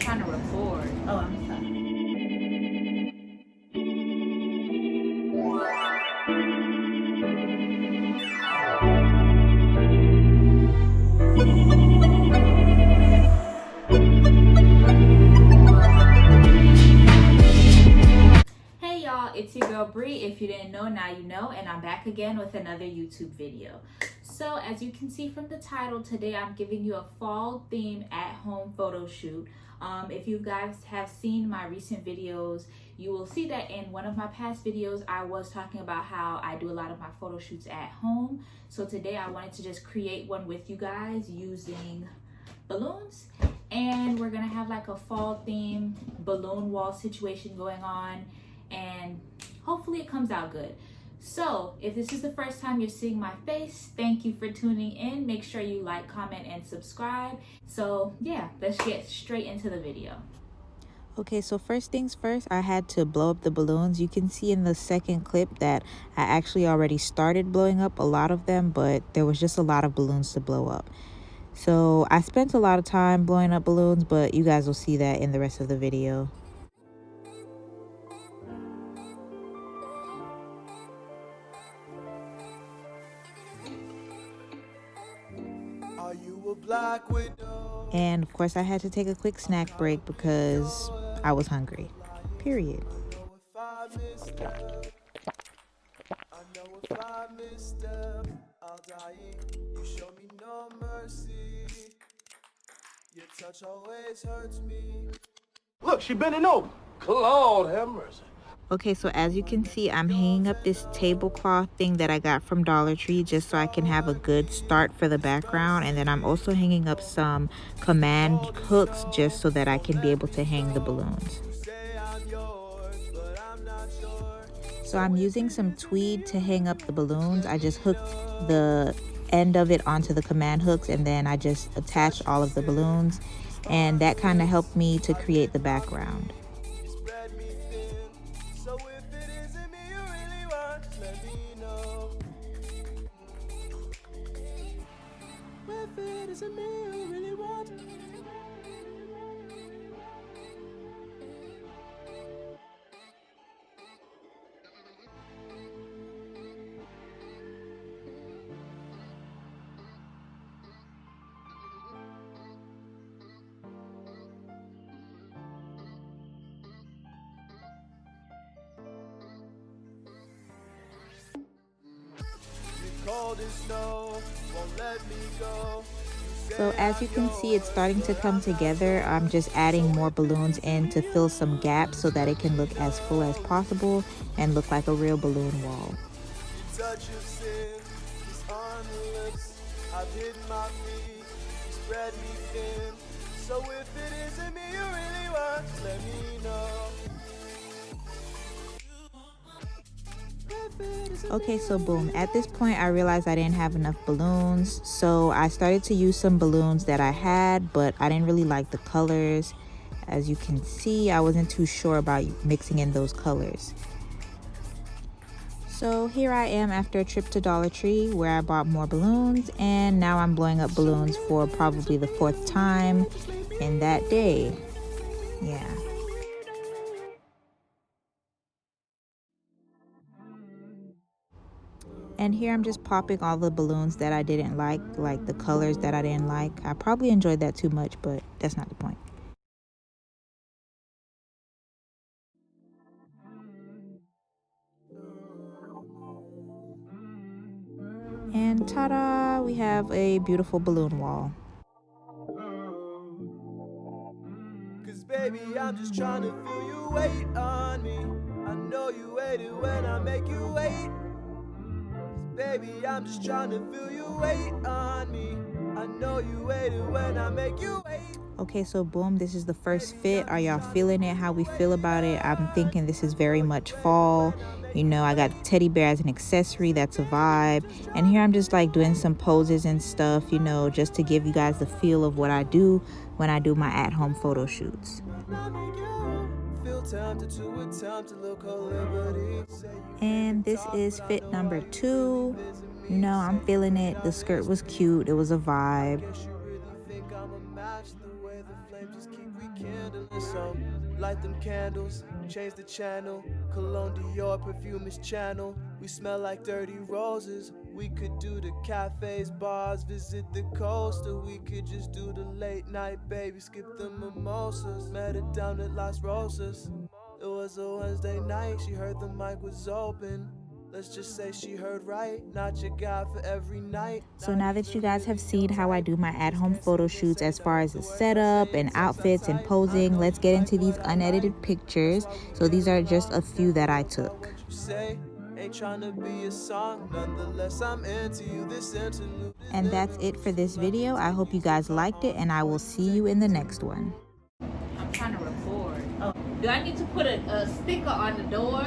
trying to record. Oh, I'm sorry. Hey y'all, it's your girl Bree. If you didn't know, now you know, and I'm back again with another YouTube video. So as you can see from the title, today I'm giving you a fall theme at-home photo shoot. If you guys have seen my recent videos, you will see that in one of my past videos I was talking about how I do a lot of my photo shoots at home. So today I wanted to just create one with you guys using balloons, and we're gonna have like a fall theme balloon wall situation going on, and hopefully it comes out good. So if this is the first time you're seeing my face, thank you for tuning in. Make sure you like, comment, and subscribe. So yeah, let's get straight into the video. Okay, so first things first, I had to blow up the balloons. You can see in the second clip that I actually already started blowing up a lot of them, but there was just a lot of balloons to blow up. So I spent a lot of time blowing up balloons, but you guys will see that in the rest of the video. Are you a black widow? And of course, I had to take a quick snack break because I was hungry. Period. I know if I misstep, I'll die. You show me no mercy. Your touch always hurts me. Look, she bending over. Lord have mercy. Okay, so as you can see, I'm hanging up this tablecloth thing that I got from Dollar Tree just so I can have a good start for the background. And then I'm also hanging up some command hooks just so that I can be able to hang the balloons. So I'm using some tweed to hang up the balloons. I just hooked the end of it onto the command hooks, and then I just attached all of the balloons, and that kind of helped me to create the background. So as you can see, it's starting to come together. I'm just adding more balloons in to fill some gaps so that it can look as full as possible and look like a real balloon wall. So if it isn't me you really want, let me know. Okay, so boom, at this point I realized I didn't have enough balloons, so I started to use some balloons that I had, but I didn't really like the colors. As you can see, I wasn't too sure about mixing in those colors. So here I am after a trip to Dollar Tree where I bought more balloons, and now I'm blowing up balloons for probably the 4th time in that day. Yeah. And here I'm just popping all the balloons that I didn't like the colors that I didn't like. I probably enjoyed that too much, but that's not the point. And ta-da! We have a beautiful balloon wall. 'Cause baby, I'm just trying to feel you wait on me. I know you waited when I make you wait. Baby, I'm just trying to feel you wait on me. I know you waited when I make you wait. Okay, so boom, this is the first fit. Are y'all feeling it? How we feel about it? I'm thinking this is very much fall. You know, I got teddy bear as an accessory. That's a vibe. And here I'm just like doing some poses and stuff, you know, just to give you guys the feel of what I do when I do my at-home photo shoots. And this is fit number 2. No, I'm feeling it. The skirt was cute. It was a vibe. candle and some. Light them candles, change the channel. Cologne Dior, perfume is channel. We smell like dirty roses. We could do the cafes, bars, visit the coast, or we could just do the late night, baby, skip the mimosas. Met her down at Las Rosas. It was a Wednesday night, she heard the mic was open. Let's just say she heard right, not your guy for every night. So now that you guys have seen how I do my at-home photo shoots as far as the setup and outfits and posing, let's get into these unedited pictures. So these are just a few that I took. Ain't trying to be a song, nonetheless I'm into you. This interlude. And that's it for this video. I hope you guys liked it, and I will see you in the next one. I'm trying to record. Oh, do I need to put a sticker on the door?